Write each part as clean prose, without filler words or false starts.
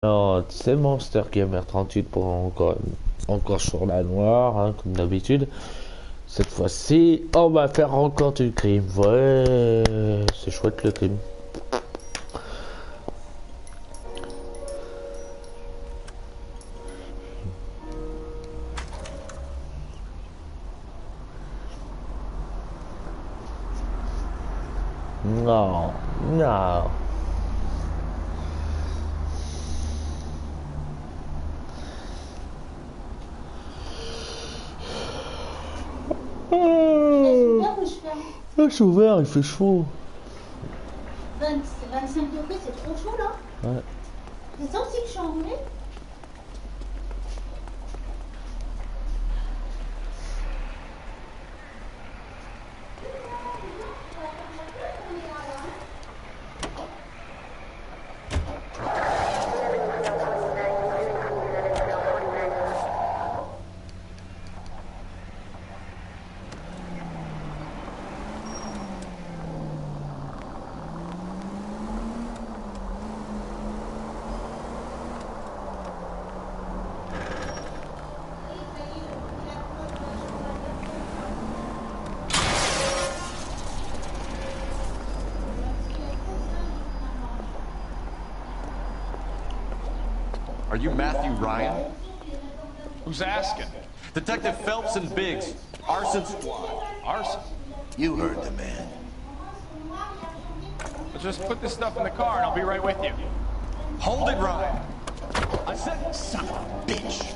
Alors, c'est Monster Gamer 38 pour encore sur la Noire, hein, comme d'habitude. Cette fois-ci, on va faire encore du crime. Ouais, c'est chouette le crime. Non, non. C'est ouvert, il fait chaud. 25 degrés, c'est trop chaud là. Ouais. C'est ça aussi que je suis enrhumée. Are you Matthew Ryan? Who's asking? Detective Phelps and Biggs. Arson squad. Arson? You heard the man. Well, just put this stuff in the car and I'll be right with you. Hold it, Ryan. I said, Son of a bitch.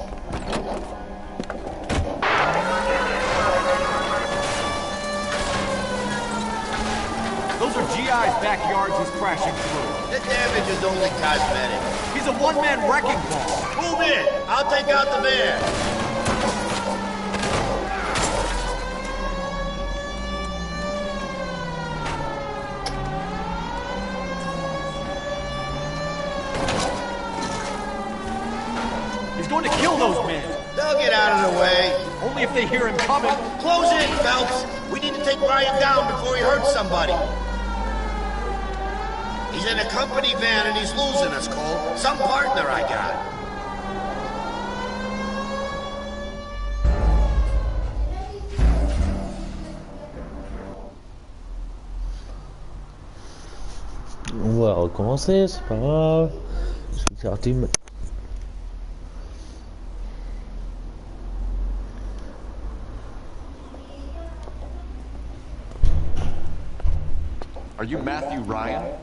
those are GI's backyards he's crashing through. The damage is only cosmetic. He's a one-man wrecking ball. Move in. I'll take out the van. He's going to kill those men. They'll get out of the way. Only if they hear him coming. Close in, Phelps. We need to take Ryan down before he hurts somebody. He's in a company van and he's losing us, Cole. Some partner I got. On va recommencer, c'est pas grave. Je vais faire team. Are you Matthew Ryan?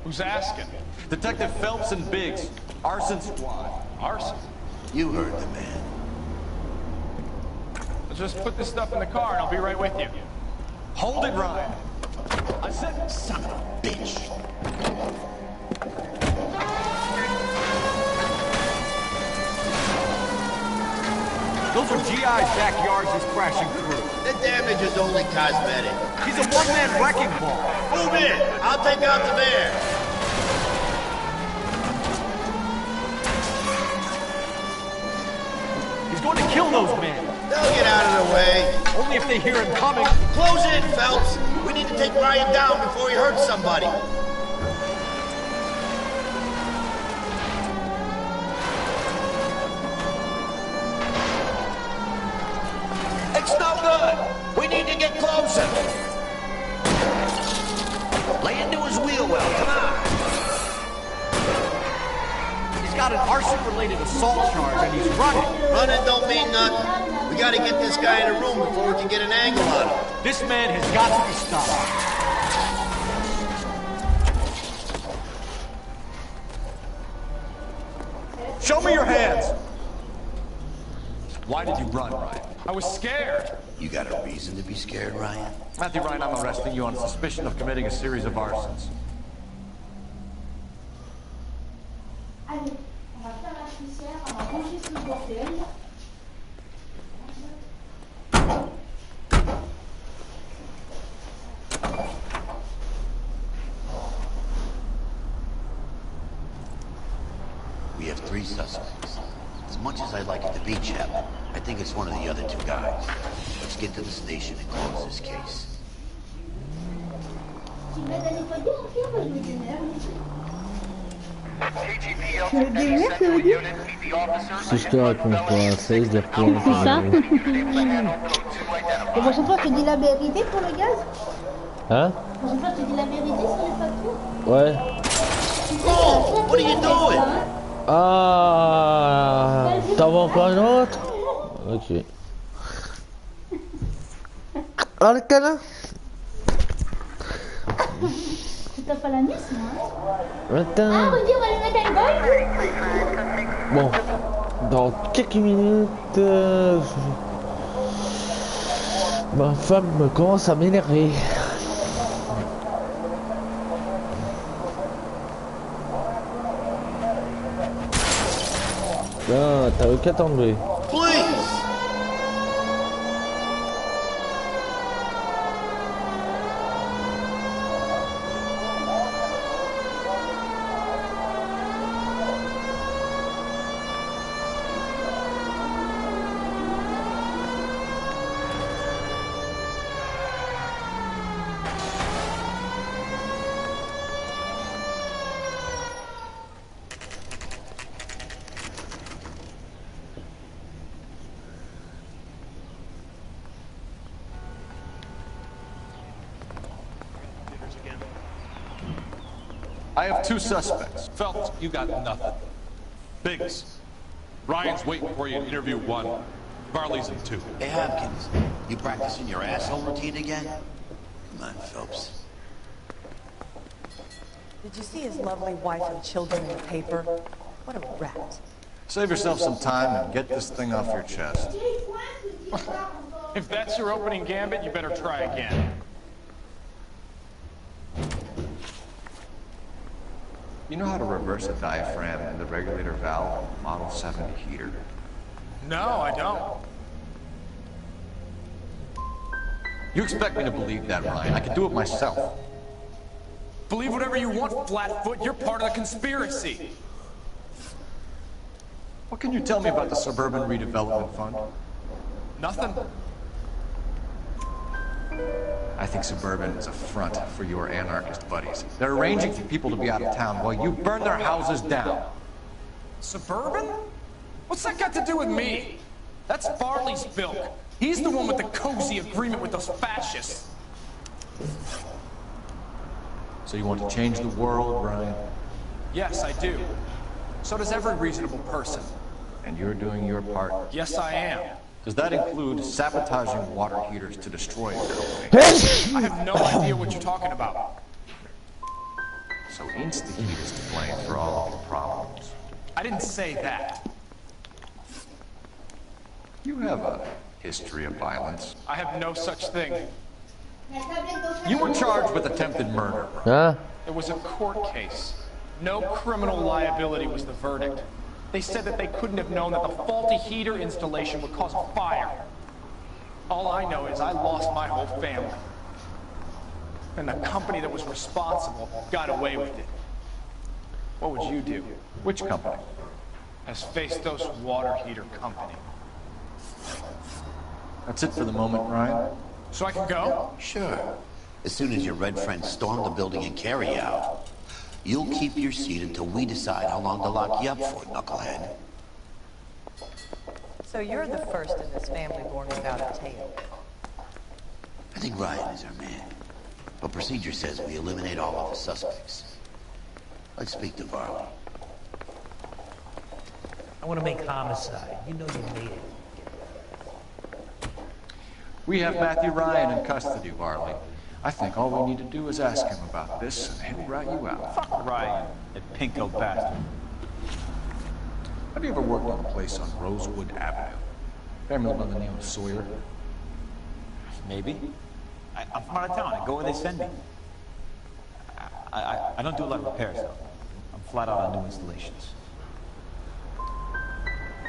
Who's asking? Detective Phelps and Biggs. Arson squad. Arson? You heard the man. Well, just put this stuff in the car and I'll be right with you. Hold it, Ryan. I said, Son of a bitch. those are GI's backyards he's crashing through. The damage is only cosmetic. He's a one-man wrecking ball. Move in. I'll take out the van. He's going to kill those men. They'll get out of the way. Only if they hear him coming. Close in, Phelps. We need to take Ryan down before he hurts somebody. It's no good. We need to get closer. Lay into his wheel well. Come on. He's got an arson-related assault charge and he's running. Running don't mean nothing. We gotta get this guy in a room before we can get an angle on him. This man has got to be stopped. Show me your hands. Why did you run, Ryan? I was scared. You got a reason to be scared, Ryan? Matthew Ryan, I'm arresting you on suspicion of committing a series of arsons. Allez, on va faire la poussière, on va ranger ce bordel. We have 3 suspects. As much as I'd like it to be Chapman, I think it's one of the other 2 guys. Let's get to the station and close this case. Tu m'aides à nettoyer, Pierre, je me démerde. Des mères, ça veut dire? Si je te réponds pas, ça risque de reprendre. C'est ça. La prochaine fois, je te dis la vérité pour le gaz. Hein? La prochaine fois, je te dis la vérité sur les factures. Ouais. Oh, what are you doing? Ah, t'en veux encore une autre? Ok. Ah, le câlin? Tu tapes pas la nièce, moi. Ah, Attends. Rudy, on va le mettre à l'école. Bon, dans quelques minutes, ma femme commence à m'énerver. Ah, t'avais qu'à t'enlever. Please! I have two suspects. Phelps, you got nothing. Biggs, Ryan's waiting for you in interview 1. Varley's in 2. Hey, Hopkins, you practicing your asshole routine again? Come on, Phelps. Did you see his lovely wife and children in the paper? What a rat. Save yourself some time and get this thing off your chest. If that's your opening gambit, you better try again. You know how to reverse a diaphragm in the regulator valve on a Model 7 heater? No, I don't. You expect me to believe that, Ryan? I could do it myself. Believe whatever you want, Flatfoot. You're part of the conspiracy. What can you tell me about the Suburban Redevelopment Fund? Nothing. I think Suburban is a front for your anarchist buddies. They're arranging for people to be out of town while you burn their houses down. Suburban? What's that got to do with me? That's Farley's bilk. He's the one with the cozy agreement with those fascists. So you want to change the world, Ryan? Yes, I do. So does every reasonable person. And you're doing your part. Yes, I am. Does that include sabotaging water heaters to destroy your company? I have no idea what you're talking about. So Insta-Heat is to blame for all of your problems. I didn't say that. You have a history of violence. I have no such thing. You were charged with attempted murder. Hein? It was a court case. No criminal liability was the verdict. They said that they couldn't have known that the faulty heater installation would cause a fire. All I know is I lost my whole family. And the company that was responsible got away with it. What would you do? Which company? Hephaestus Water Heater Company. That's it for the moment, Ryan. So I can go? Sure. As soon as your red friends storm the building and carry out, you'll keep your seat until we decide how long to lock you up for, knucklehead. So you're the first in this family born without a tail. I think Ryan is our man. But procedure says we eliminate all of the suspects. Let's speak to Varley. I want to make homicide. You know you made it. We have Matthew Ryan in custody, Varley. I think all we need to do is ask him about this, and he'll rat you out. Fuck Ryan, that pinko bastard. Have you ever worked on a place on Rosewood Avenue? Family by the name of Sawyer? Maybe. I'm from out of town. I go where they send me. I don't do a lot of repairs, though. I'm flat out on new installations.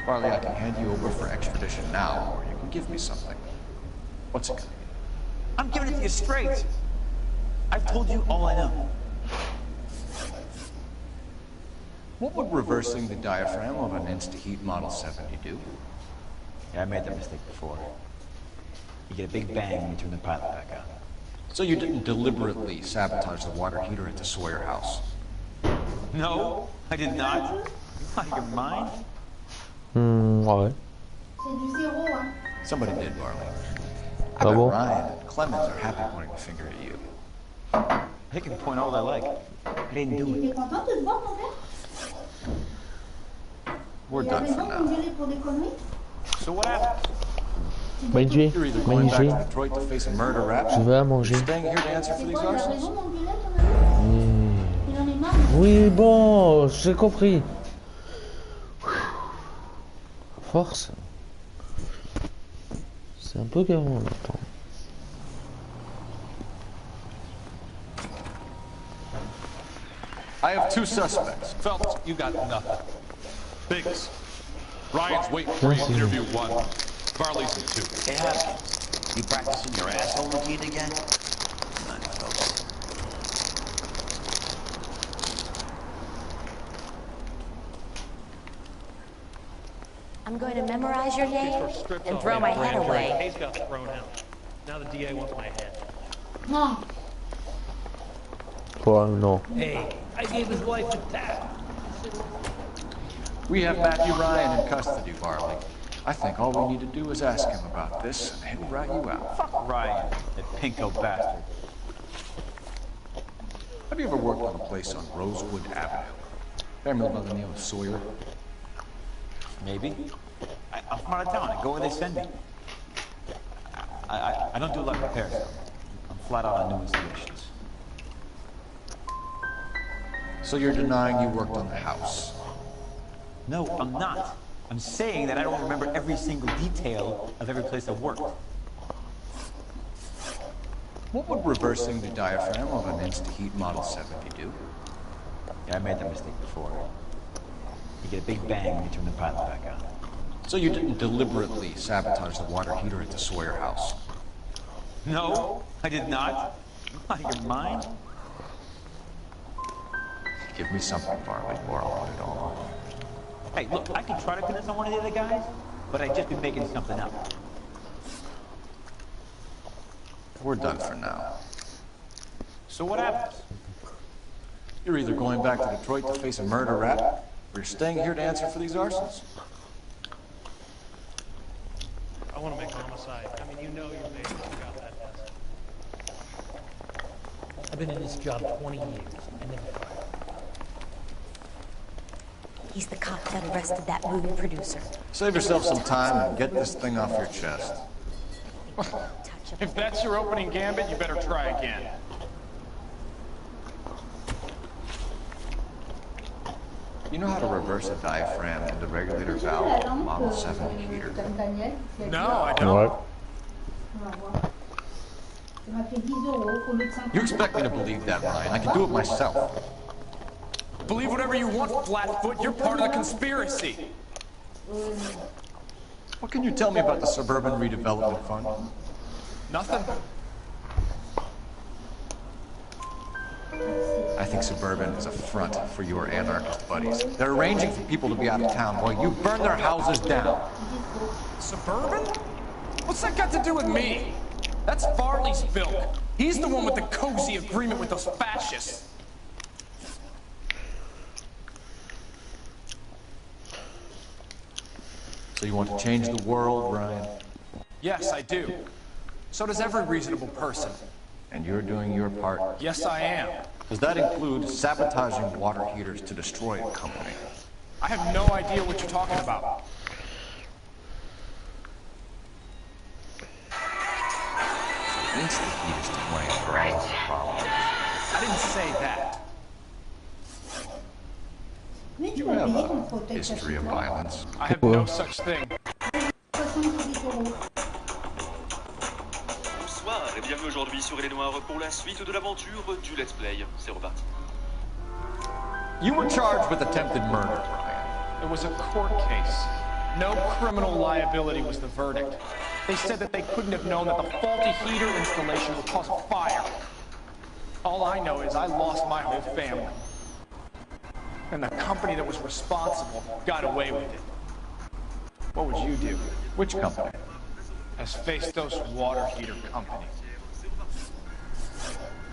Varley, I can hand you over for extradition now, or you can give me something. What's it gonna be? I'm giving it to you straight. I've told you all I know. What would reversing the diaphragm of an Insta-Heat Model 70 do? Yeah, I made that mistake before. You get a big bang when you turn the pilot back on. So you didn't deliberately sabotage the water heater at the Sawyer house? No, I did not. Out of your mind? Ouais. C'est du zéro, hein. Somebody did, Barley. I Ah bet bon? Ryan and Clemens are happy pointing the finger at you. They can point all they like. I didn't do Il it. est content de te voir, ton père? We're Il a done for raison de now. m'engueuler pour des conneries? So what happened? Manger, You're either going back to manger. Detroit to face a murder rap, Je vais à or manger. staying here to answer for C'est these quoi, il a arsons. raison de m'engueuler, ton ami? Il en est marre. Oui, bon, j'ai compris. Force. C'est un peu gamin maintenant. I have two suspects. Phelps, you got nothing. Biggs. Ryan's waiting for you in interview one. Varley's in two. Hey, Hopkins, you practicing your asshole routine again? Come on, folks. I'm going to memorize your name and throw my head away. Case got thrown out. Now the DA wants my head. Non. Quoi, non. Hey, I gave his wife a tap. We have Matthew Ryan in custody, Barley. I think all we need to do is ask him about this, and he'll rat you out. Fuck Ryan, that pinko bastard. Have you ever worked on a place on Rosewood Avenue? Family by the name of Sawyer? Maybe. I'm from out of town. I go where they send me. I don't do a lot of repairs. I'm flat out on new installations. So you're denying you worked on the house? No, I'm not. I'm saying that I don't remember every single detail of every place I've worked. What would reversing the diaphragm of an Insta-Heat Model 70 do? Yeah, I made that mistake before. You get a big bang when you turn the pilot back on. So you didn't deliberately sabotage the water heater at the Sawyer house? No, I did not. Out of your mind? Give me something, Barley, or I'll put it all on. Hey, look, I could try to pin this on one of the other guys, but I'd just be making something up. We're done for now. So what happens? You're either going back to Detroit to face a murder rap, or you're staying here to answer for these arsons. I want to make homicide. I mean, you know you're made. You got that test. I've been in this job 20 years. I never fired. He's the cop that arrested that movie producer. Save yourself some time and get this thing off your chest. Touch of If that's your opening gambit, you better try again. You know how to reverse a diaphragm and the regulator valve on a Model 7 heater? No, I Ouais. You expect me to believe that, Ryan? I can do it myself. Believe whatever you want, Flatfoot. You're part of the conspiracy. What can you tell me about the Suburban Redevelopment Fund? Nothing. I think Suburban is a front for your anarchist buddies. They're arranging for people to be out of town while you burn their houses down. Suburban? What's that got to do with me? That's Farley's bilk. He's the one with the cozy agreement with those fascists. So you want to change the world, Ryan? Yes, I do. So does every reasonable person. And you're doing your part? Yes, I am. Does that include sabotaging water heaters to destroy a company? I have no idea what you're talking about. Insta-Heat is to blame for all of the problems. I didn't say that. You have a history of violence. I have no such thing. Bonsoir et bienvenue aujourd'hui sur Les Noirs pour la suite de l'aventure du Let's Play. C'est reparti. You were charged with attempted murder, Ryan. It was a court case. No criminal liability was the verdict. They said that they couldn't have known that the faulty heater installation would cause a fire. All I know is I lost my whole family. And the company that was responsible got away with it. What would you do? Which company? Hephaestus water heater company.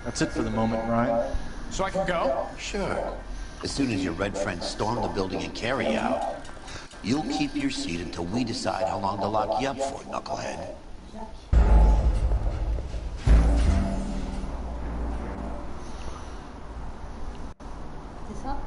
That's it for the moment, Ryan. So I can go? Sure. As soon as your red friends storm the building and carry out, you'll keep your seat until we decide how long to lock you up for, knucklehead. C'est ça?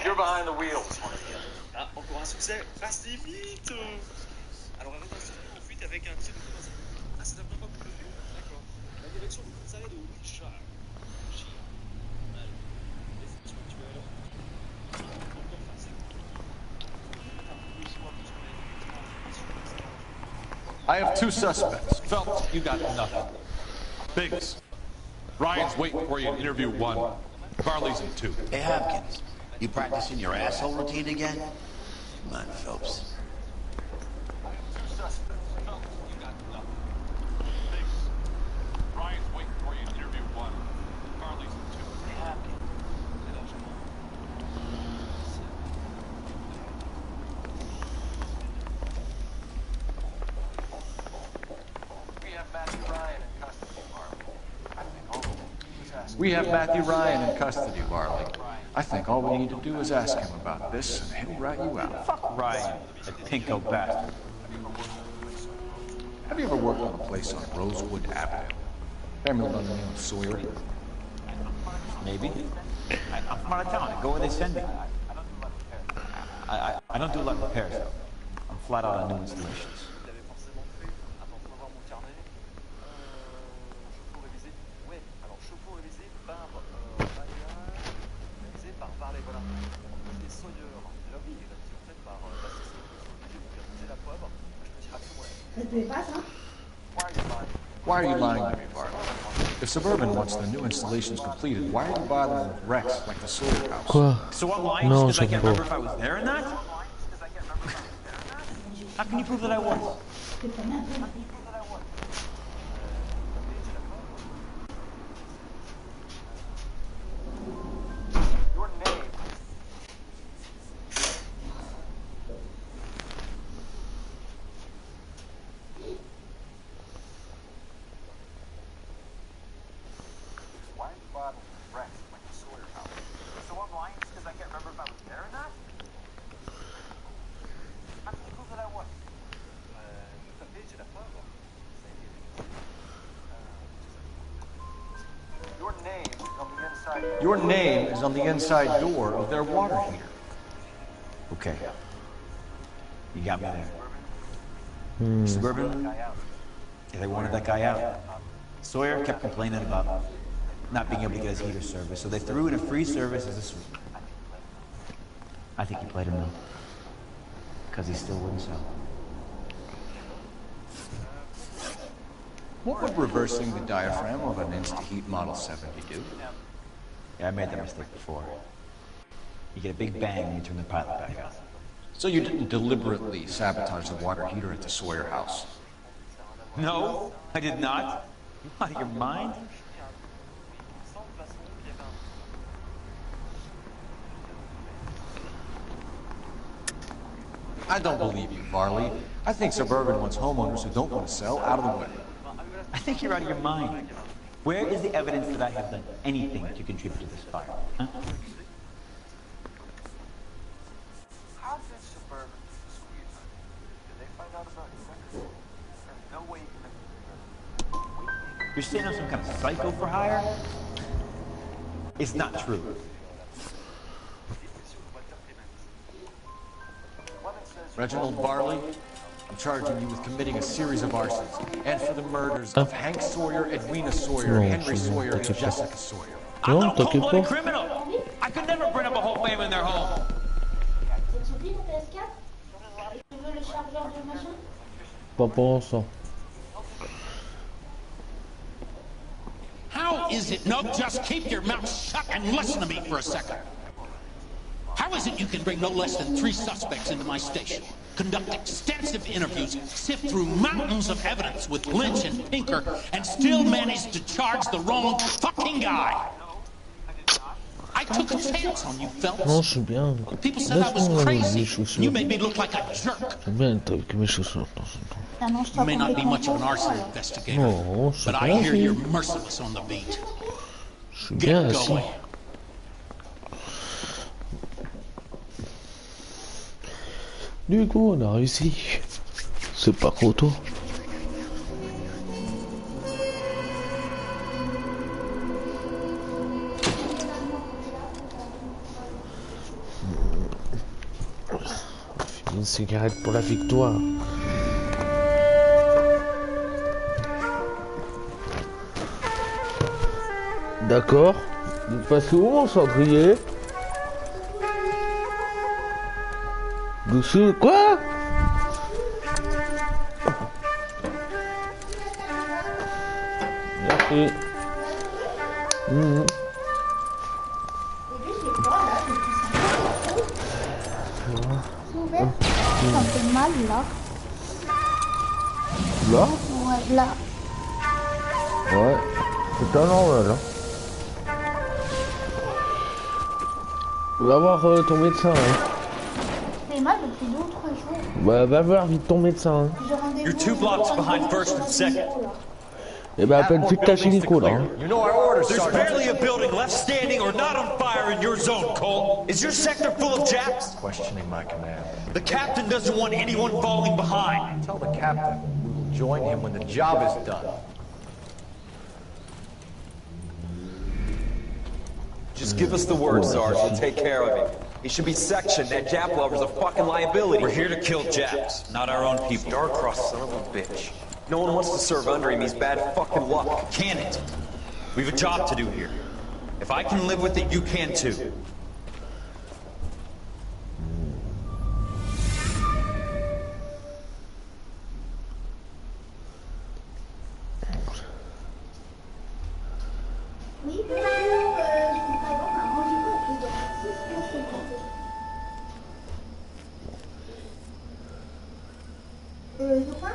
You're behind the wheel. Ah, encore un succès. Assez vite. Alors arrête d'installer en fuite avec un tir de croisé. Ah, c'est la première fois que vous le faites. D'accord. La direction de Gonzalez de Wilshire. Défense actuelle. Encore face. I have two suspects. Phelps, you got nothing. Biggs. Ryan's waiting for you in interview 1. Varley's in 2. Hey, Hopkins, you practicing your asshole routine again? Come on, Phelps. Two suspects. Phelps, you got nothing. Biggs. Ryan's waiting for you in interview 1. Varley's in 2. Hey, Hopkins. We have Matthew Ryan in custody, Varley. I think all we need to do is ask him about this, and he'll rat you out. Fuck Ryan, that pinko bastard. Have you ever worked on a place on Rosewood Avenue? Family by the name of Sawyer? Maybe. I'm from out of town. I go where they send me. I don't do a lot of repairs, though. I'm flat out on new installations. Why are you lying to me, Varley? If Suburban wants the new installations completed, why are you bothering with wrecks like the Sawyer house? Quoi? So I'm lying Non, because I j'aime can't pas. remember if I was there or not? How can you prove that I was? Your name is on the inside door of their water heater. Okay. You got me there. Suburban? Yeah, they wanted that guy out. Sawyer kept complaining about not being able to get his heater service, so they threw in a free service as a sweep. I think he played him though. Because he still wouldn't sell. What would reversing the diaphragm of an Insta-Heat Model 70 do? Yeah, I made that mistake before. You get a big bang when you turn the pilot back on. So you didn't deliberately sabotage the water heater at the Sawyer house? No, I did not. You out of your mind? I don't believe you, Varley. I think Suburban wants homeowners who don't want to sell out of the way. I think you're out of your mind. Where is the evidence that I have done anything to contribute to this fire? Huh? How did Suburban squeeze her? Did they find out about you? There's no way you can... You're saying I'm some kind of psycho for hire? It's not true. Reginald Varley, I'm charging you with committing a series of arsons and for the murders of Hank Sawyer, Edwina Sawyer, Henry Sawyer, and Jessica Sawyer. I'm no cold-blooded criminal. I could never bring up a whole family in their home. Pas pour l'instant. How is it? No, just keep your mouth shut and listen to me for a second. How is it you can bring no less than 3 suspects into my station, conduct extensive interviews, sift through mountains of evidence with Lynch and Pinker, and still manage to charge the wrong fucking guy? I took a chance on you, Phelps. Non, je suis bien. People said I was Laisse-moi avec mes crazy. chaussures. You made me look like a jerk. J'aime bien être avec mes chaussures. Ah non, je You may not be much of an t'en arson alors. investigator, Non, je suis but I bien hear assis. you're merciless on the beat. Je suis bien Get assis. going. Du coup, on a réussi. C'est pas trop tôt. Une cigarette pour la victoire. D'accord. Parce que où mon cendrier? Dessous quoi? Merci. Ça me fait mal là. Là? Ouais, là. Ouais. C'est pas normal, hein. Va voir ton médecin, hein. Ça fait mal depuis 2 ou 3 jours. Bah, va voir vite ton médecin, hein. J'ai rendez-vous. You're 2 blocks behind first and second. Eh ben, appelle plus de ta chilico, là, hein. You know our orders, There's barely a building left standing or not on fire in your zone, Cole. Is your sector full of Japs? Questioning my command. The captain doesn't want anyone falling behind. Tell the captain we will join him when the job is done. Just give us the word, Sarge. We'll take care of him. He should be sectioned. That Jap lover's a fucking liability. We're here to kill Japs, not our own people. Starcross, son of a bitch. No one wants to serve under him. He's bad fucking luck. Can it? We've a job to do here. If I can live with it, you can too. Oui, bonjour. Je voudrais avoir un rendez-vous avec le docteur 6 de quoi?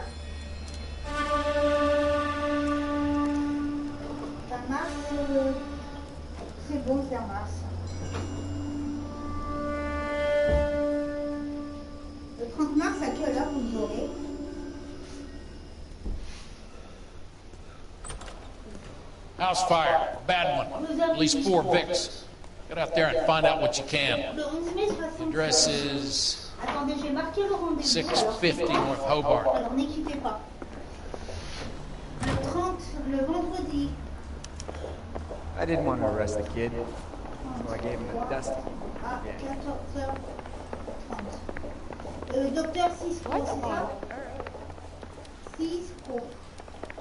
Ça marche. C'est bon, ça marche. Le 30 mars, à quelle heure vous l'aurez? House fire, bad one. At least 4 vicks. Get out there and find out what you can. Le 11 mai 67. Address is Attendez, j'ai marqué le rendez-vous. 650 North Hobart. Alors n'équipez pas. Le 30, le vendredi. I didn't want to arrest the kid, so I gave him a dust. À 14h30. Docteur Cisco, c'est ça? Cisco.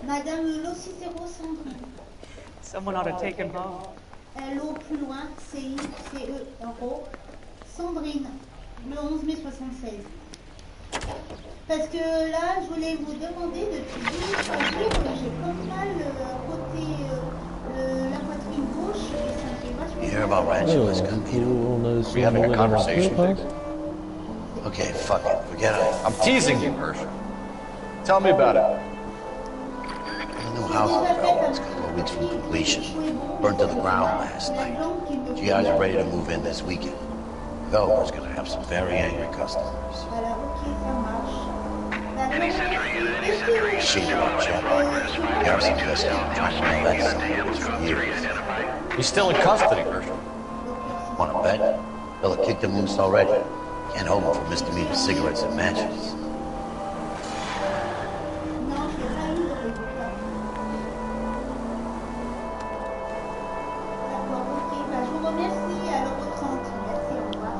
Madame Locicero Sandrine. Someone ought to take him home. L-O plus loin, C-I-C-E-R-O. Sandrine, le 11 mai 76. Parce que là, je voulais vous demander depuis 2-3 jours, j'ai pas mal côté la poitrine gauche et ça me fait vachement. You hear about Rancho Escondido? We having a conversation, Dix? Okay, fuck it. Forget it. I'm teasing you, Herschel. Tell me about it. The new house is built. It's a couple of weeks from completion. Burnt to the ground last night. GIs are ready to move in this weekend. Developer's gonna have some very angry customers. Voilà, ok, ça marche. Any century unit, any century unit. Shit about Jeff. Garrison invested in trying to know that son of a bitch for years. He's still in custody, Herschel. Wanna bet? They'll have kicked him loose already. Can't hold him for misdemeanor cigarettes and matches. Non, je n'ai pas eu de résultat. D'accord, ok. Bah, je vous remercie. Alors au 30. Merci, au revoir.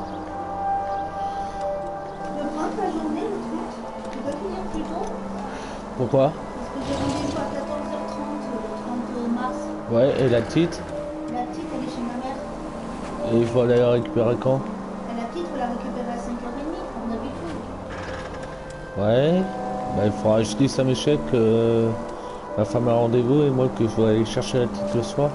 Je prends ta journée, le truc. Tu peux finir plus tôt? Pourquoi? Parce que j'ai rendez-vous à 14h30 le 30 mars. Ouais, et la petite? La petite, elle est chez ma mère. Et il faut aller la récupérer quand? Et la petite, faut la récupérer à 5h30, comme d'habitude. Ouais. Bah, il faudra que je dise à mes chèques que ma femme a rendez-vous et moi que je vais aller chercher la petite le soir.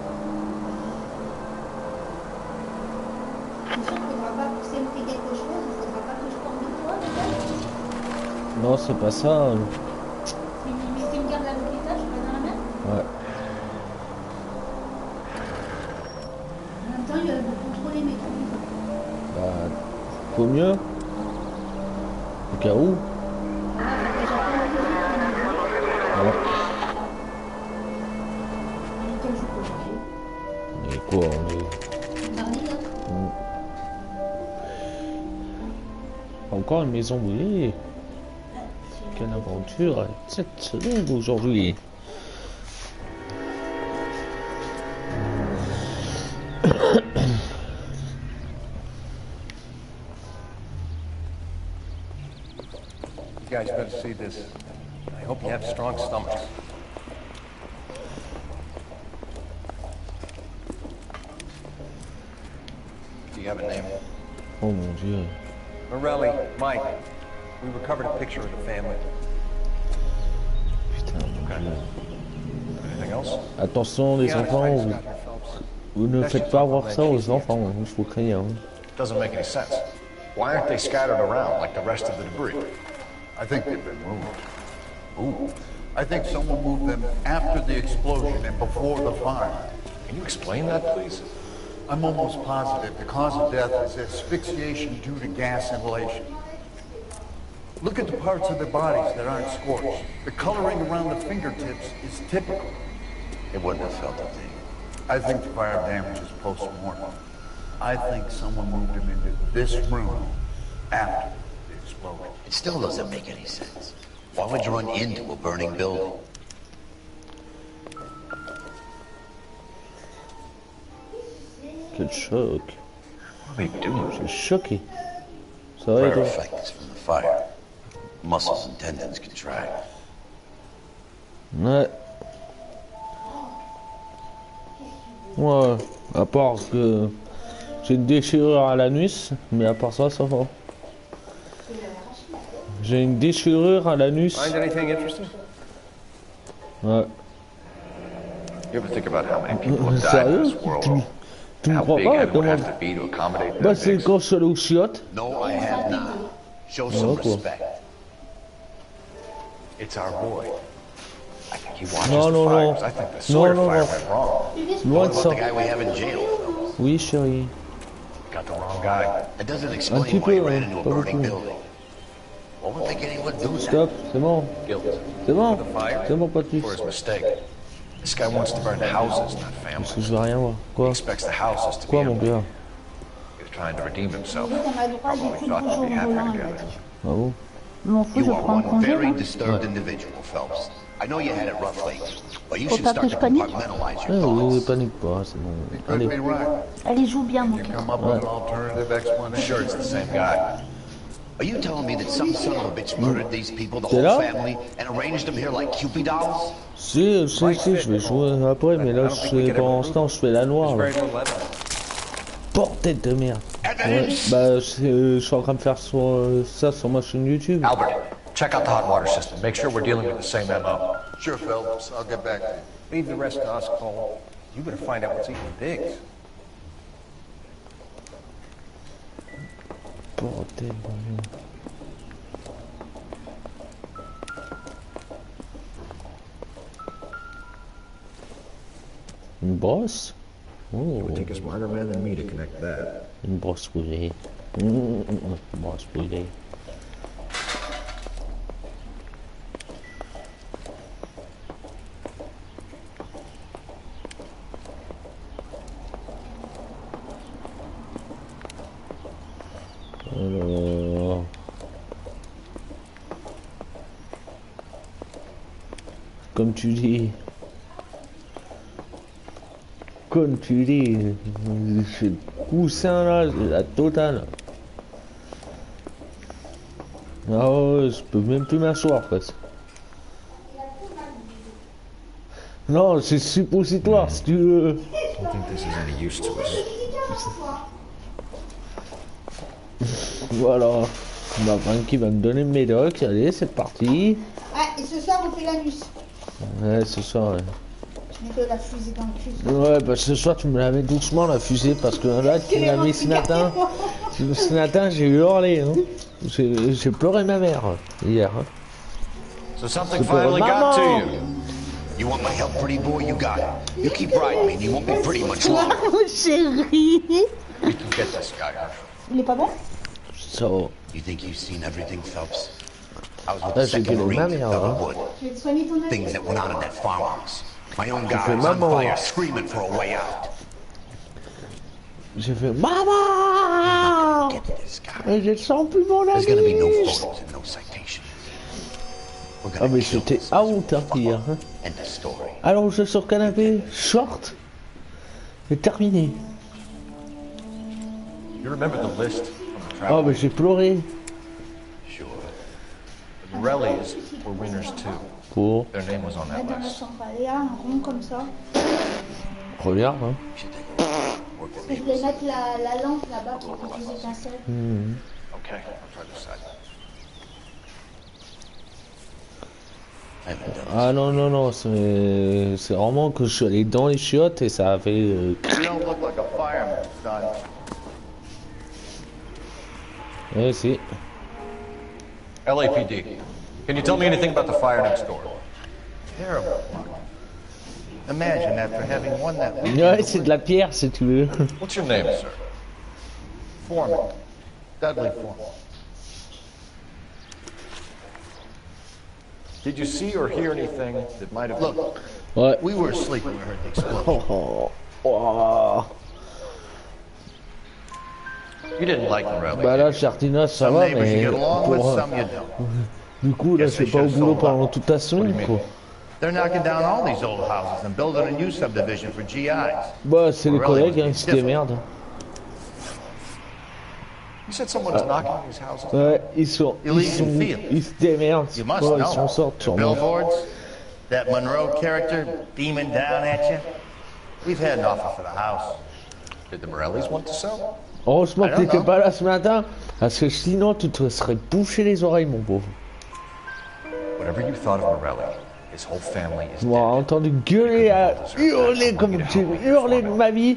C'est sûr qu'il ne faudra pas que c'est me fait quelque chose, il ne faudra pas que je porte de toi, peut-être. Non, c'est pas ça. Mais s'il me garde à l'hôpital, je vais dans la mer. Ouais. En même temps, il y a beaucoup trop Bah, faut mieux. Au cas où. Voilà. Et quoi, on est... Encore une maison brûlée. Quelle aventure cette semaine aujourd'hui. You guys better see this. I hope you have strong stomachs. Do you have a name? Oh mon Dieu. Morelli, Mike. We recovered a picture of the family. Putain, mon Dieu. Anything else? Attention les enfants, vous ne faites pas voir ça aux enfants, il faut craindre. Doesn't make any sense. Why aren't they scattered around like the rest of the debris? I think they've been moved. Ooh. I think someone moved them after the explosion and before the fire. Can you explain that, please? I'm almost positive the cause of death is asphyxiation due to gas inhalation. Look at the parts of their bodies that aren't scorched. The coloring around the fingertips is typical. It wouldn't have felt a thing. I think the fire damage is post-mortem. I think someone moved him into this room after the explosion. It still doesn't make any sense. Why would you run into a burning building? Quel choc. What are they doing? Je suis choqué. Ça va et Rare toi? effects from the fire. Muscles and tendons contract. Ouais. Ouais, à part que j'ai une déchirure à l'anus, mais à part ça, ça va. J'ai une déchirure à l'anus. Find anything interesting? Ouais. You ever think about how many people have died in Sérieux? this world? Tu me How crois big pas? heaven would Comment... have to be to accommodate Bah them c'est things? quand je suis allé aux chiottes. No, I have not. Show Ouais, some quoi. respect. It's our boy. I think he watches Non, the non, non. fires. I think the Sawyer Non, non, fire non. went wrong. Loin What de about ça. the guy we have in jail, fellas? Oui, chérie. Got the wrong guy. It doesn't Un explain petit why you peu, ran hein, into a pas burning beaucoup. building. What would make anyone do that? Stop, c'est bon. Guilt. C'est bon. For the fire? C'est bon, pas de plus. For his mistake. This guy wants to burn houses, not Parce que families. je veux rien voir. He Quoi? expects the houses to be Quoi, mon empty. gars? He's trying to redeem himself. Donc on a le droit Probably d'écouter thought toujours they'd be happier volant, elle m'a together. dit. Ah bon? Je m'en fous, You je are prends one congé. very hein. disturbed individual, Phelps. I know you had it rough lately, but you Faut should pas start que to je panique. compartmentalize Eh your oui, thoughts. panique pas, c'est bon. Could Allez. be right. Allez, joue bien, mon You cœur. come up with an alternative explanation. Sure, it's the same guy. Are you telling me that some son of a bitch murdered these people, the T'es whole là? family, and arranged them here like Cupid dolls? Si, je vais jouer après, mais là, pour l'instant, je fais la noire. Là. There's very little evidence. Bordel de merde. Ouais, bah, je suis en train de faire ça sur ma chaîne YouTube. Albert, check out the hot water system. Make sure we're dealing with the same MO. Sure, Phelps. I'll get back to you. Leave the rest to us, Cole. You better find out what's eating Biggs. Bordel de merde. Une brosse? Oh. It would take a smarter man than me to connect that. Une brosse brûlée. Brosse brûlée. Alors... Comme tu dis... Comme tu dis... C'est le coussin là, la totale. Ah ouais, je peux même plus m'asseoir presque. Non, c'est suppositoire si tu veux. I don't think this is any use to us. Voilà. Bah, Francky va me donner le médoc. Allez, c'est parti. Ah, et ce soir, on fait l'anus. Ouais, ce soir, ouais. Je mets de la fusée dans le cul. Ouais, bah ce soir, tu me la mets doucement, la fusée, parce que là, tu me l'as mis ce matin. Ce matin, j'ai hurlé, hein. J'ai pleuré ma mère, hier. Hein. So something finally got to you. You want my help, pretty boy? You got it. You keep riding me, and you won't be pretty much longer. Chérie. We can get this guy. Il est pas bon? So. You think you've seen everything, Phelps? I was with Là, the j'ai second gueulé ma Marines mère, at hein. Double Wood. Je vais te soigner ton œil. Things that went on in that farmhouse. My own J'ai guy fait was on maman. fire, screaming for a way out. J'ai fait maman. Et je sens plus mon There's gonna be no ami. photos and no citations. We're Ah gonna mais kill c'était this AUTRE hier. Hein. end of story. Allongé sur le canapé, short. C'est terminé. You remember the list from the Oh travel? mais j'ai pleuré. Sure. The Morellis were winners too. Pour. Their name was on Là, that dans la list. chambre, il y a un rond comme ça. Regarde. Hein. Je vais mettre la lampe là-bas pour que les étincelles. Okay, I'll try this side. Ah non non non, c'est vraiment que je suis allé dans les chiottes et ça a fait. You don't look like a fireman, son. Ouais si. LAPD. Can you tell me anything about the fire next door? Terrible. Imagine after having won that Ouais c'est de la pierre si tu veux. What's your name, sir? Foreman. Dudley Foreman. Did you see or hear anything that might have... Look, Ouais. we were asleep when we heard the explosion. Oh. You didn't like Morelli. Bah là Chartina ça Some va neighbors you mais get along with, pour, some you don't. du coup là Guess c'est they pas au should've boulot sold pendant up. toute la semaine quoi. They're knocking down all these old houses and building a new subdivision for GIs. Bah c'est les Morelli collègues hein, was qui se démerdent. You said someone was knocking on these houses? Ouais ils se démerdent. You must Ouais, know. ils s'en sortent The sûrement. billboards, that Monroe character beaming down at you. We've had an offer for the house. Did the Morellis want to sell? Heureusement I que don't t'étais know. pas là ce matin, parce que sinon tu te serais bouché les oreilles mon pauvre. Whatever you thought of Morelli, his whole family is Tu m'as entendu gueuler à hurler comme j'ai hurlé de ma vie.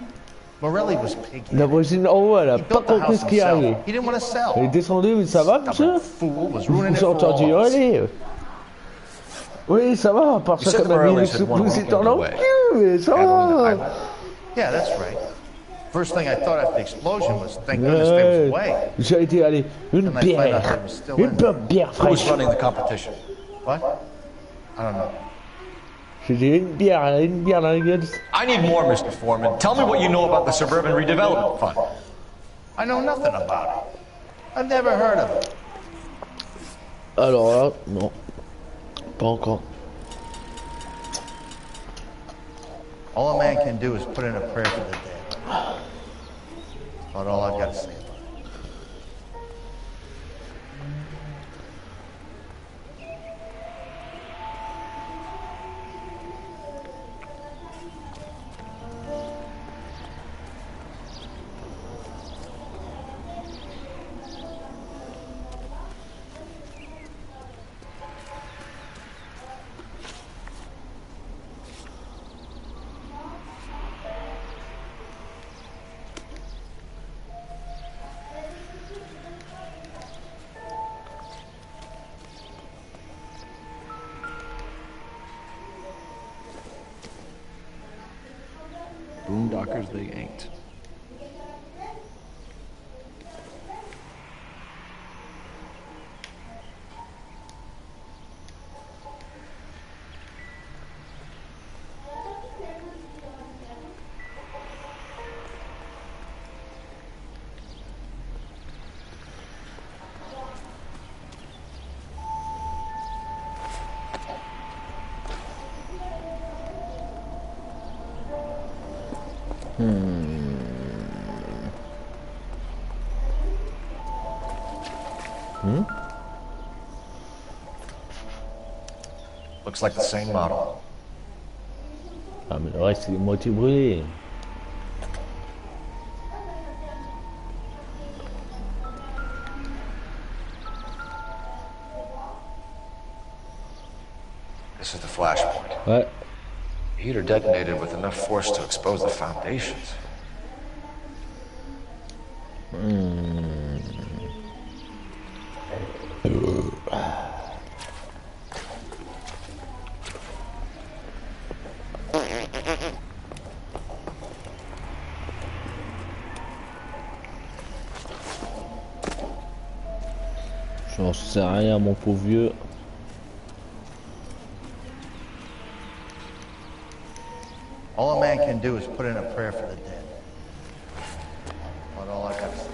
Morelli was picky. La voisine en haut elle a He pas built the compris house ce qui est arrivé. himself. He didn't want to sell. Elle est descendue, mais ça va monsieur? Fool was ruining it J'ai for entendu all of us. hurler. Oui ça va, à part You ça said comme the un Morellis had one vous weekend en away. mais ça va. Yeah, that's right. First thing I thought after the explosion was, thank goodness they was away. J'ai été allé, une And I find out bière, they were still une in bonne there. bière Who was fraîche. running the competition? What? I don't know. J'ai dit une bière dans la gueule. I need more, Mr. Foreman. Tell me what you know about the Suburban Redevelopment Fund. I know nothing about it. I've never heard of it. Alors là, non. Pas encore. All a man can do is put in a prayer for the dead. About all I've got to say about it. Boondockers they ain't. Looks like the same model. Ah mais le reste c'est moitié brûlé. This is the flashpoint. Ouais. The heater detonated with enough force to expose the foundations. J'en sais rien, mon pauvre vieux. All a man can do is put in a prayer for the dead. About all I got to say.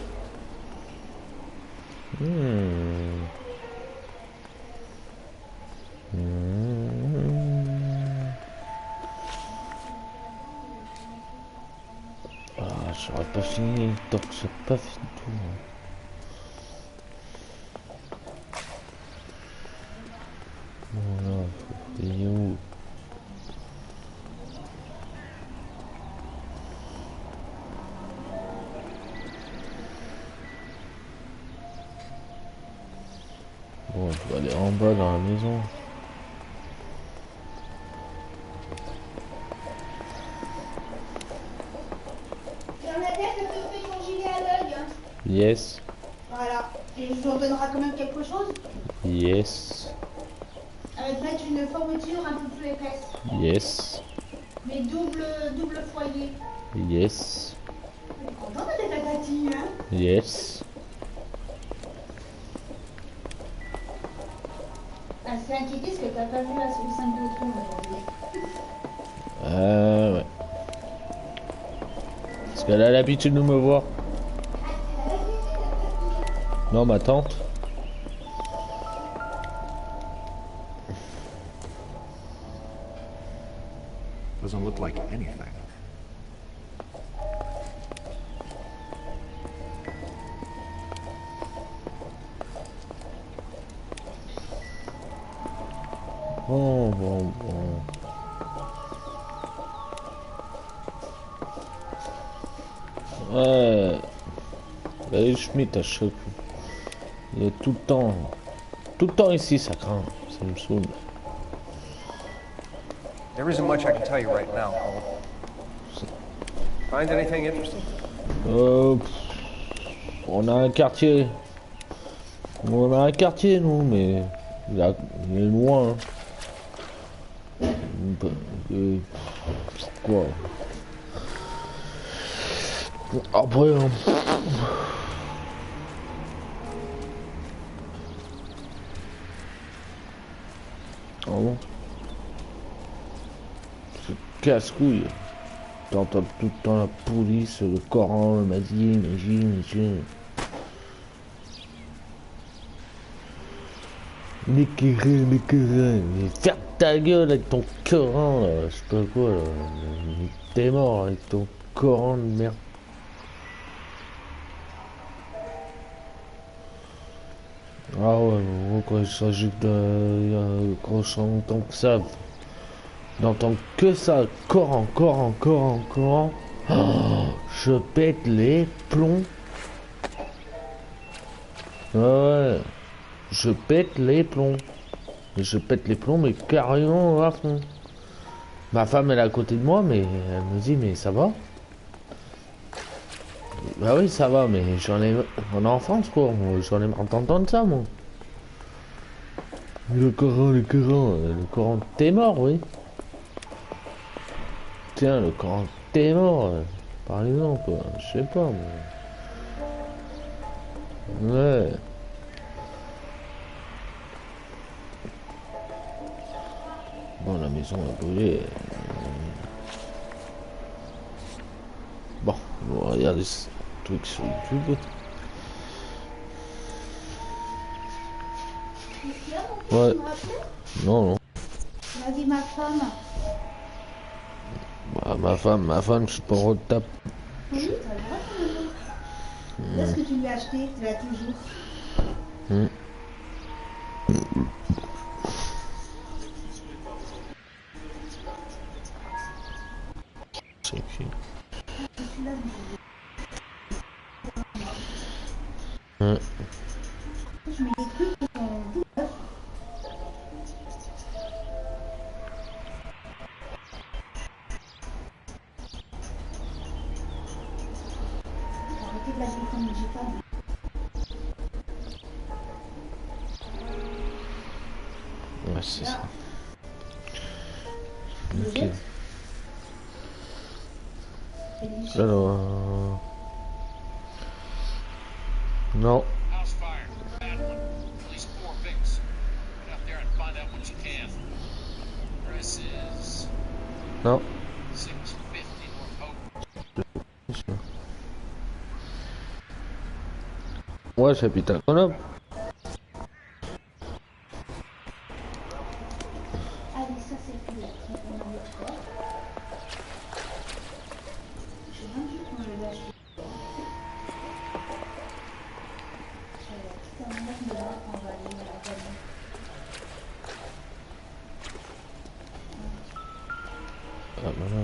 Ah, j'aurais pas fini tant que c'est pas fini tout. Voilà, il est où? Bon, je vais aller en bas dans la maison. Yes. Voilà. Et je vous en donnera quand même quelque chose. Yes. Avec mettre une fourniture un peu plus épaisse. Yes. Mais double foyer. Yes. On est content de ta tati, hein? Yes. Ah, c'est inquiété parce que t'as pas vu la sauce 5 de trou aujourd'hui. Ouais. Parce qu'elle a l'habitude de me voir. Non, ma tante. Doesn't look like anything. Bon. Ouais. Les Schmitt à chaque fois. Il est tout le temps ici, ça craint. Ça me saoule. There isn't much I can tell you right now, Cole. Find anything interesting? On a un quartier. On a un quartier, nous, mais il est loin. Quoi? Après, ah bon? C'est casse-couille. T'entends tout le temps la police, le Coran, le magie. Mais ferme ta gueule avec ton Coran, là. Je sais pas quoi, là. T'es mort avec ton Coran de merde. Ah ouais, mais quand il s'agit de... quand j'entends que ça... J'entends que ça, Coran. Oh, je pète les plombs. Ouais, je pète les plombs. Je pète les plombs, mais carrément à fond. Ma femme, elle est à côté de moi, mais elle me dit, mais ça va? Bah oui, ça va, mais j'en ai... En enfance, quoi. J'en ai marre d'entendre ça, moi. Le Coran, t'es mort, oui. Tiens, le Coran, t'es mort. Par exemple, je sais pas, mais... Ouais. Bon, la maison a brûlé. Bon, on va regarder ce truc sur YouTube. Ouais. Non. On a dit ma femme. Bah, ma femme, je suis pas en retape. Oui, t'as le droit quand même. Qu'est-ce que tu lui as acheté? Tu l'as toujours. C'est ok. Je mets des trucs qui sont tout neufs. Arrêtez de la gestion digitale. Ouais, c'est ça. Ok. Alors... Non. find out what you can. Address is Non. 650 North Hope. Moi j'habite à Grenoble. Ah oui, ça c'est plus là. On a le choix. Je sais même plus qu'on le lâche. On va aller à la gamme. Ah, voilà.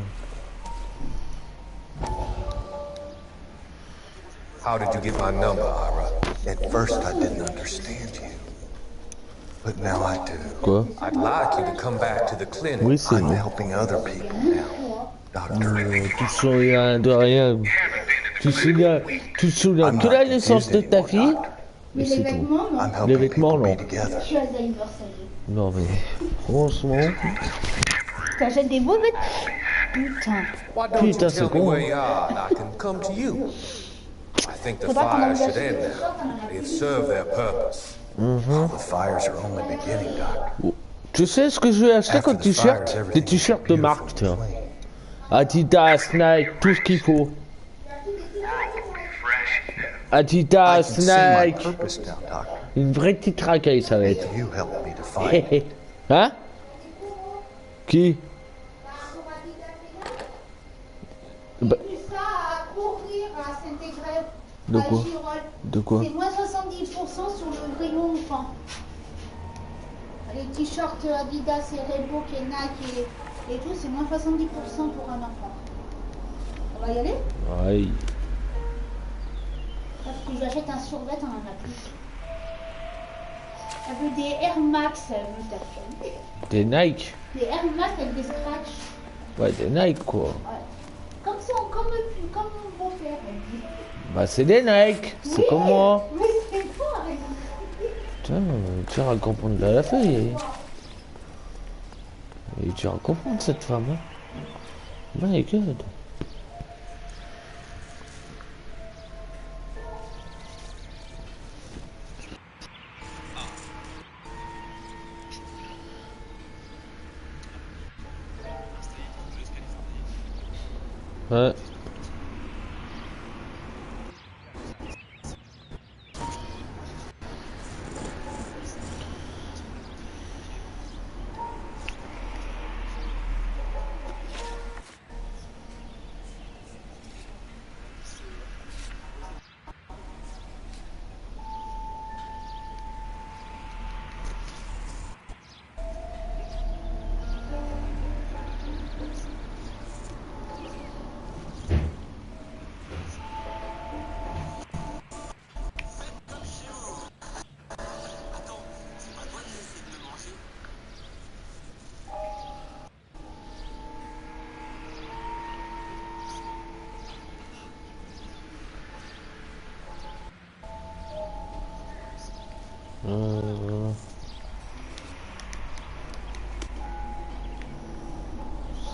How did you get my number, Ira? At first, I didn't understand you. But now I do. Quoi? I'd like you to come back to the clinic. Oui, c'est I'm bon. helping other people now. Doctor. Tu te souviens de rien. Tu te souviens que la naissance de ta fille? Mais les vêtements, non. Les vêtements, non. Je suis Alzheimer, ça y est. Non mais, franchement... T'achètes des beaux vêtements. Putain. Putain, c'est con. I can come to you. I think the fires should end now. They've served their purpose. The fires are only beginning, Doc. Tu sais ce que je vais acheter comme t-shirt? Des t-shirts de marque, tiens. Adidas, Nike, tout ce qu'il faut. Adidas, Nike. Une vraie petite racaille, ça va être. Hein? Qui? Bah. De quoi? De quoi? C'est moins 70% sur le rayon enfant. Les t-shirts Adidas et Reebok et Nike et tout, c'est moins 70% pour un enfant. On va y aller? Ouais. Parce que j'achète un survêt, on en a plus. Elle veut des Air Max, elle veut t'acheter. Des Nike? Des Air Max avec des scratchs. Ouais, des Nike, quoi. Ouais. Comme mon beau-père, elle dit. Bah, c'est des Nike, c'est Oui, comme moi. Mais c'est quoi? Tiens, tu vas comprendre de la feuille. Et tu vas comprendre cette femme. Hein. My God. Ouais.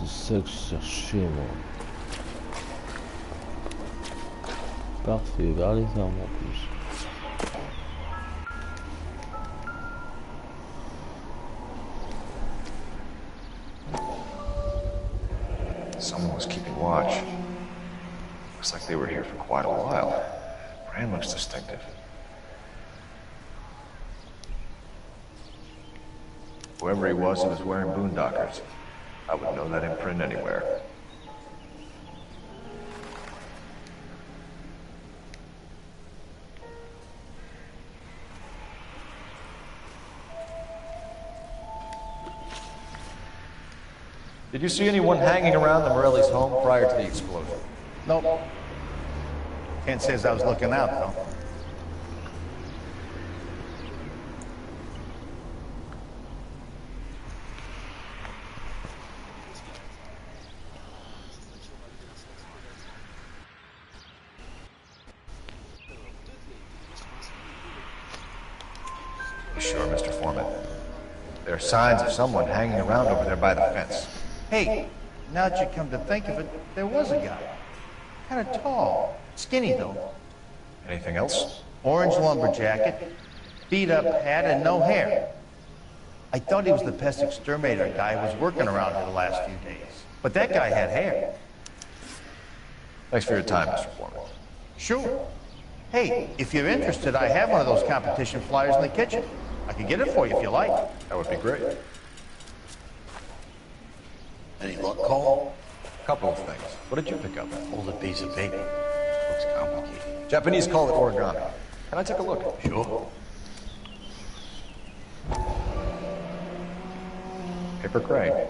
C'est ça que je cherchais, moi. Parfait, vers les armes en plus. Someone was keeping watch. Looks like they were here for quite a while. Brand looks distinctive. Whoever he was wearing boondockers. I would know that imprint anywhere. Did you see anyone hanging around the Morelli's home prior to the explosion? Nope. Can't say as I was looking out, though. Sure, Mr. Foreman. There are signs of someone hanging around over there by the fence. Hey, now that you come to think of it, there was a guy. Kind of tall. Skinny, though. Anything else? Orange lumber jacket, beat-up hat, and no hair. I thought he was the pest exterminator guy who was working around here the last few days. But that guy had hair. Thanks for your time, Mr. Foreman. Sure. Hey, if you're interested, I have one of those competition flyers in the kitchen. I can get it for you if you like. That would be great. Any luck, Cole? Couple of things. What did you pick up? Hold a piece of paper. Looks complicated. Japanese call it origami. Can I take a look? Sure. Paper crane.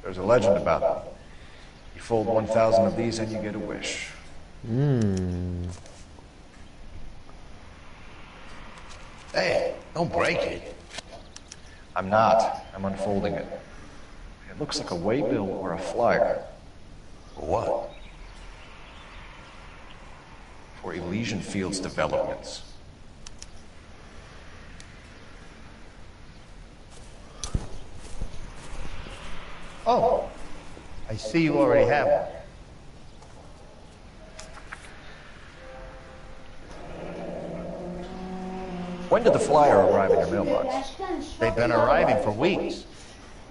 There's a legend about it. You fold 1,000 of these and you get a wish. Hey, don't break it. I'm not. I'm unfolding it. It looks like a waybill or a flyer. For what? For Elysian Fields developments. Oh, I see you already have one. When did the flyer arrive in your mailbox? They've been arriving for weeks.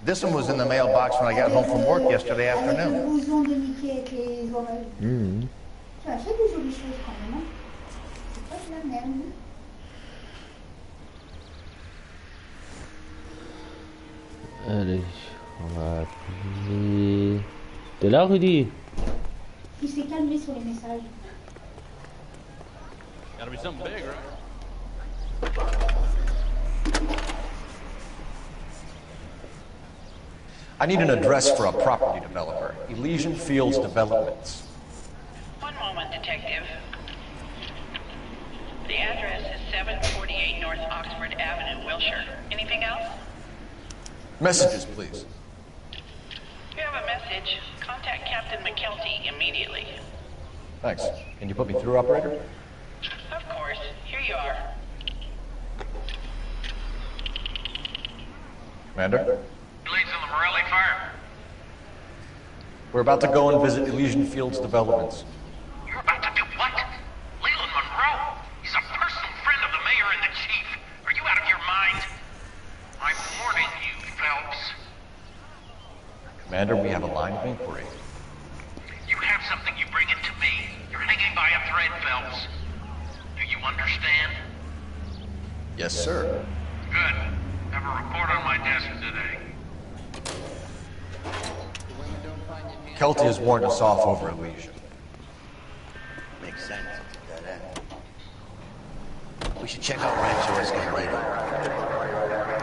This one was in the mailbox when I got home from work yesterday afternoon. Tu achètes des jolies choses quand même, hein? C'est pas de la merde. Allez, on va appeler... T'es là, Rudy? Il s'est calmé sur les messages. Gotta be something big, right? I need an address for a property developer. Elysian Fields Developments. One moment, Detective. The address is 748 North Oxford Avenue, Wilshire. Anything else? Messages, please. If you have a message, contact Captain McKelty immediately. Thanks. Can you put me through, operator? Of course. Here you are. Commander? Leads on the Morelli fire. We're about to go and visit Elysian Fields Developments. You're about to do what? Leland Monroe? He's a personal friend of the mayor and the chief. Are you out of your mind? I'm warning you, Phelps. Commander, we have a line of inquiry. You have something, you bring it to me. You're hanging by a thread, Phelps. Do you understand? Yes, sir. Good. Have a report on my desk today. Kelty has warned us off over Elysian. Makes sense. That end. We should check out Rancho Escalado.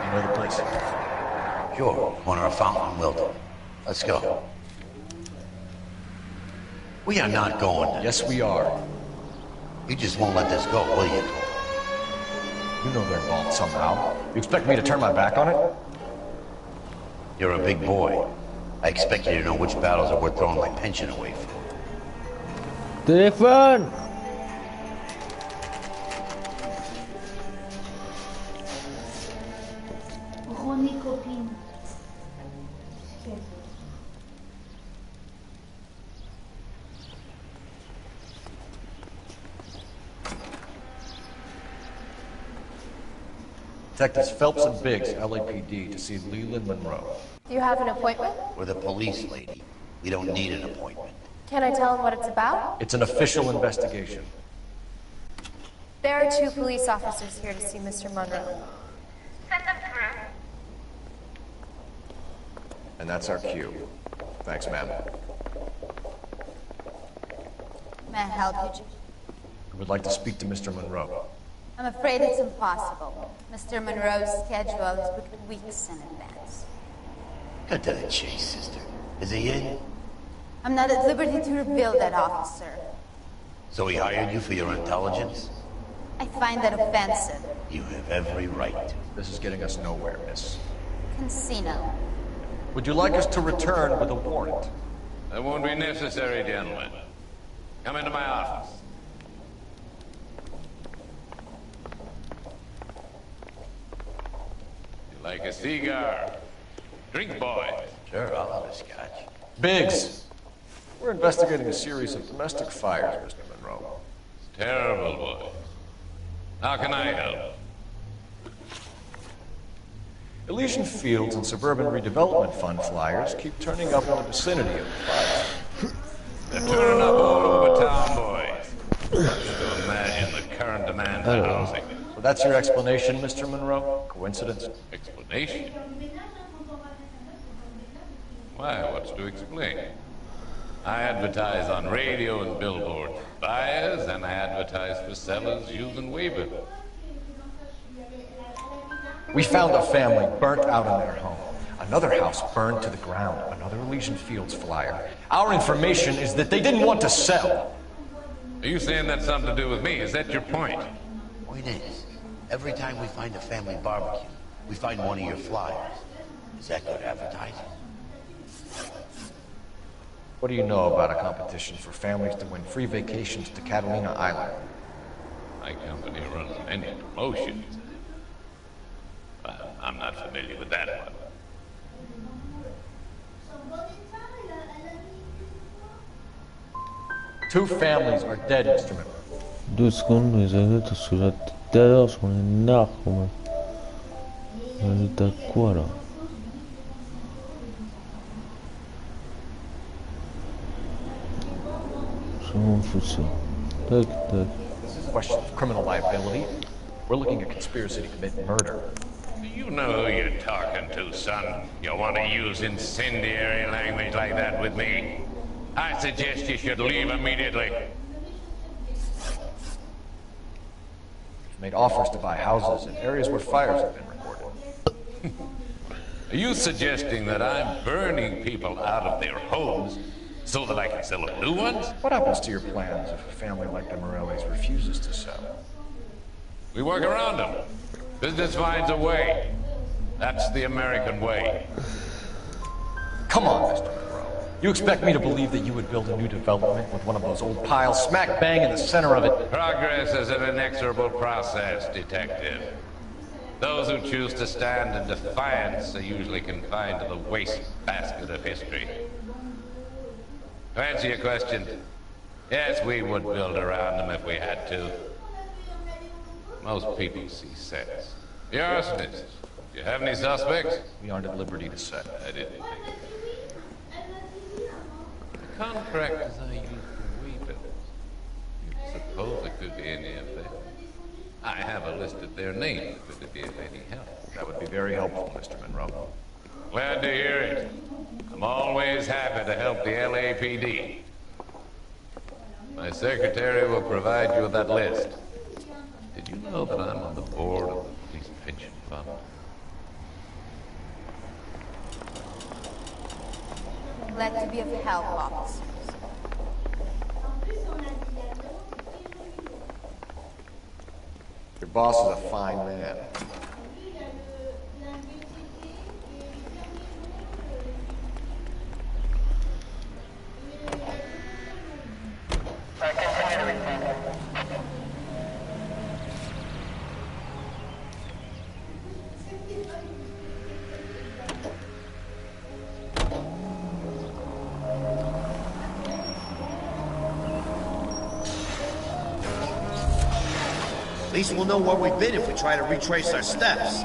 You know the place? Sure. Corner of Fountain and Wilton. Let's go. We are not going. Yes, we are. You just won't let this go, will you? You know they're involved somehow. You expect me to turn my back on it? You're a big boy. I expect you to know which battles are worth throwing my pension away for. Téléphone! René copine. Detectives Phelps and Biggs, LAPD, to see Leland Monroe. Do you have an appointment? We're the police, lady. We don't need an appointment. Can I tell him what it's about? It's an official investigation. There are 2 police officers here to see Mr. Monroe. Send them through. And that's our cue. Thanks, ma'am. May I help you, Jim? We would like to speak to Mr. Monroe. I'm afraid it's impossible. Mr. Monroe's schedule is booked weeks in advance. Cut to the chase, sister. Is he in? I'm not at liberty to reveal that, officer. So he hired you for your intelligence? I find that offensive. You have every right to. This is getting us nowhere, miss. Casino. Would you like us to return with a warrant? That won't be necessary, gentlemen. Come into my office. You like a cigar? Drink, boys. Sure, I'll have a scotch. Biggs! We're investigating a series of domestic fires, Mr. Monroe. Terrible, boy. How can I help? Elysian Fields and Suburban Redevelopment Fund flyers keep turning up in the vicinity of the fires. They're turning up all over town, boys. Just to imagine the current demand for housing. So that's your explanation, Mr. Monroe? Coincidence? Explanation? Why, what's to explain? I advertise on radio and billboard for buyers, and I advertise for sellers using waybill. We found a family burnt out in their home. Another house burned to the ground. Another Elysian Fields flyer. Our information is that they didn't want to sell. Are you saying that's something to do with me? Is that your point? Point is, every time we find a family barbecue, we find one of your flyers. Is that good advertising? What do you know about a competition for families to win free vacations to Catalina Island? My company runs many promotions. I'm not familiar with that one. Two families are dead, Mr. Miller. 12 secondes, les anecdotes sur la tout à l'heure sur les narcs, moi. T'as quoi là? Je m'en fous de ça. Tac, tac. This is a question of criminal liability. We're looking at conspiracy to commit murder. Do you know who you're talking to, son? You want to use incendiary language like that with me? I suggest you should leave immediately. We've made offers to buy houses in areas where fires have been reported. Are you suggesting that I'm burning people out of their homes so that I can sell them new ones? What happens to your plans if a family like the Morellis refuses to sell? We work around them. Business finds a way. That's the American way. Come on, Mr. Monroe. You expect me to believe that you would build a new development with one of those old piles smack bang in the center of it? Progress is an inexorable process, Detective. Those who choose to stand in defiance are usually confined to the wastebasket of history. To answer your question, yes, we would build around them if we had to. Most people see sense. The arsonists. Do you have any suspects? We aren't at liberty to say. I didn't think so. The contractors I use for waybills. You suppose it could be any of them? I have a list of their names if it would be of any help. That would be very helpful, Mr. Monroe. Glad to hear it. I'm always happy to help the LAPD. My secretary will provide you with that list. Did you know that I'm on the board of the police pension fund? Glad to be of help, officers. Your boss is a fine man. At least we'll know where we've been if we try to retrace our steps.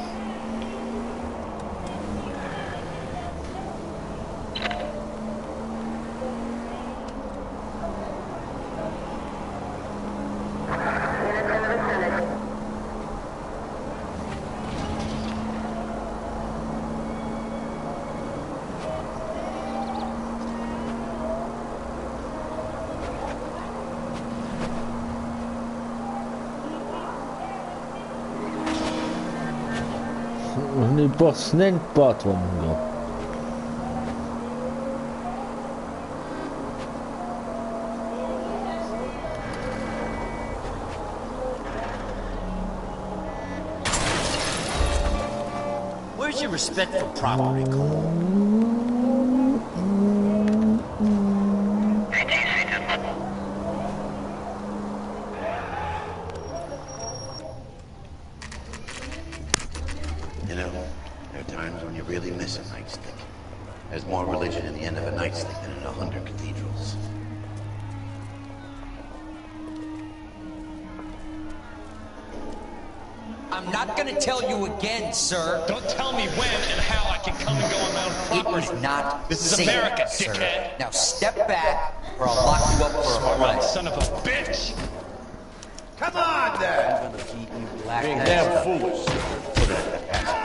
On n'est pas snake pas toi mon gars. Where's your respect for property, Cole? You know, there are times when you really miss a nightstick. There's more religion in the end of a nightstick than in 100 cathedrals. I'm not gonna tell you again, sir. Don't tell me when and how I can come and go on my own property. It was not This is safe, America, sir. dickhead. Now step back, or I'll lock you up for a Smart play. son of a bitch. Come on, then! I'm gonna beat you black. Being damn foolish. Put it in the past.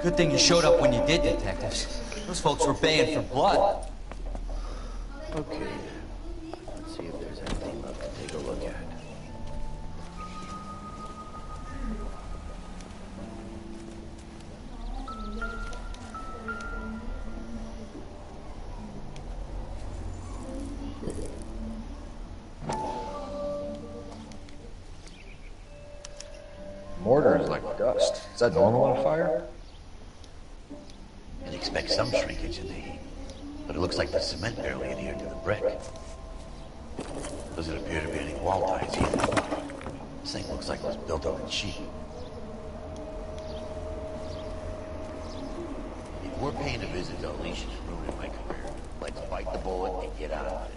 Good thing you showed up when you did, detectives. Those folks were baying for blood. Okay. Let's see if there's anything left to take a look at. Mortar is like dust. Is that normal on a fire? You'd expect some shrinkage in the heat, but it looks like the cement barely adhered to the brick. Doesn't appear to be any wall ties either. This thing looks like it was built over cheap. If we're paying a visit to Alicia's ruining my career, let's bite the bullet and get out of it.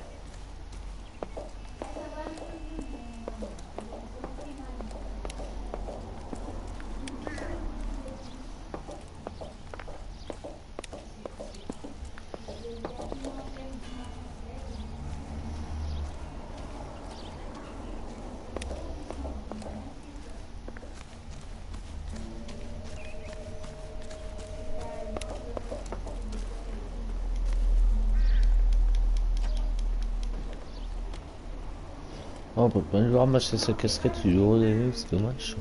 Oh, on peut pas lui ramasser sa casquette du haut des vues, c'est dommage.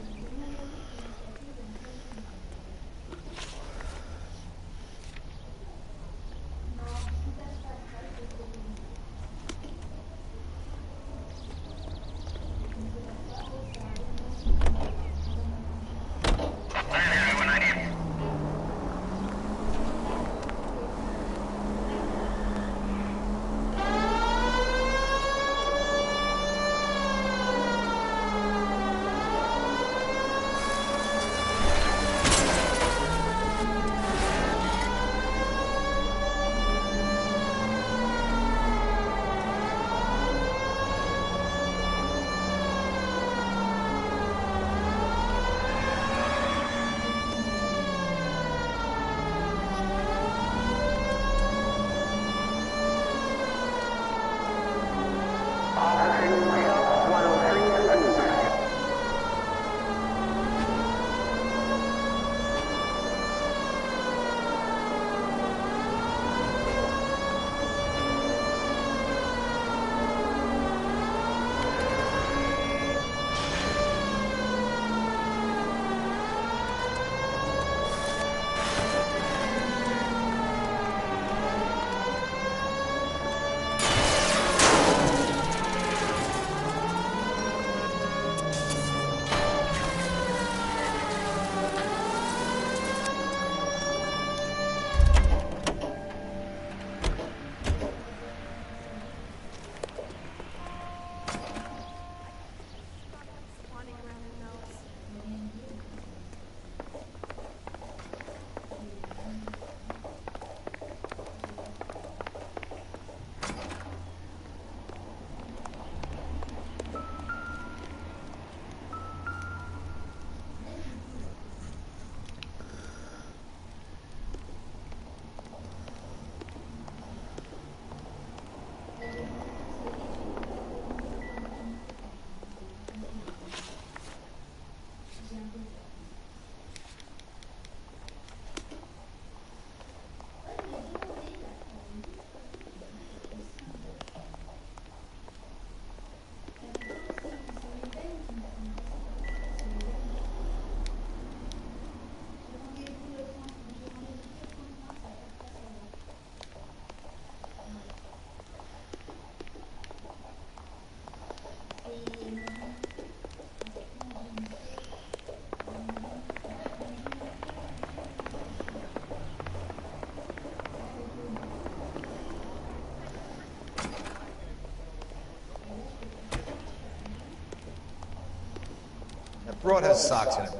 Broad has socks in it.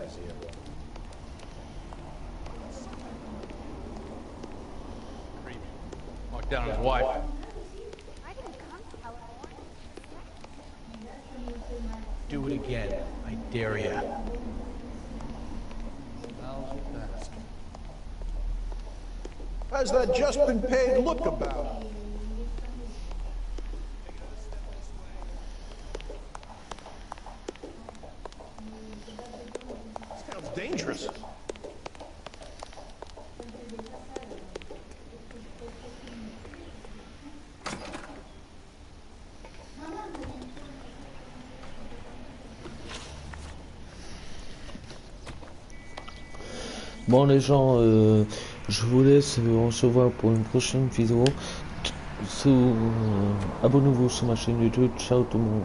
Walked down on his wife. Do it again. I dare you. How's that just been paid look about? Sounds dangerous. Bon les gens, je vous laisse, on se voit pour une prochaine vidéo. Abonnez-vous sur ma chaîne YouTube, ciao tout le monde.